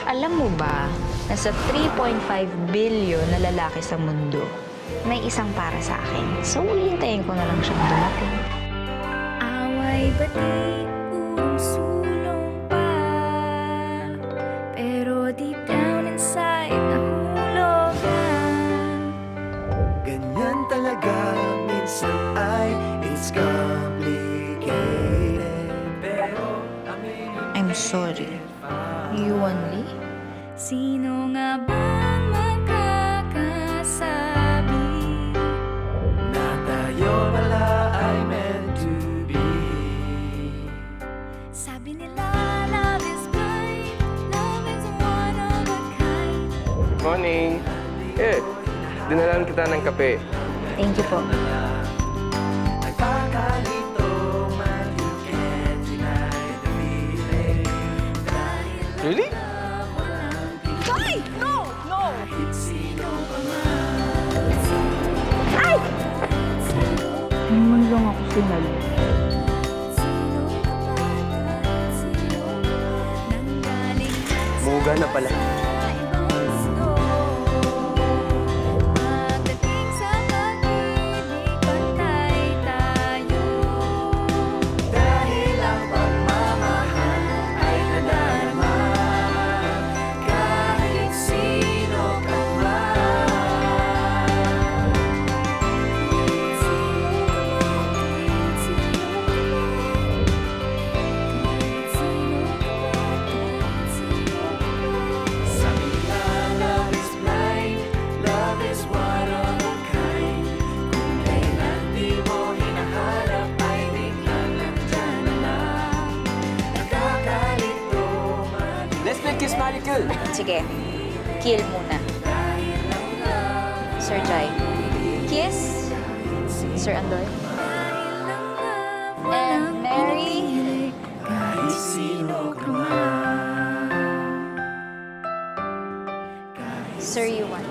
Alam mo ba na sa 3.5 billion na lalaki sa mundo, may isang para sa akin. So, hihintayin ko na lang siyang dumating. Away ba't di purong sulong pa? Pero deep down inside, nahulog na. Ganyan talaga, minsan ay it's complicated. Pero I'm sorry. You only? Sino nga ba magkakasabi na tayo pala ay meant to be? Sabi nila, love is blind, love is one of a kind. Morning! Dinalan kita ng kape. Thank you po. Nagkakalito man, you can't deny the feeling. Really? Ay! No! No! Kahit sino pa man. Ay! Hindi man lang ako sinag. Muga na pala. Pagdating sa pag-ibig, pantay tayo. Dahil ang pagmamahal ay nadarama. Kahit sino ka man. Sabi nila, love is blind, love is one of a kind. Kung kailan di mo hinaharap ay biglang nandyan na lang. Nakakalito man. Let's play Kiss Mary Kill! Sige, kill muna. Sir Jai. Kiss. Sir Andoy. And Mary. Kahit sino ka man. Sir Yuan.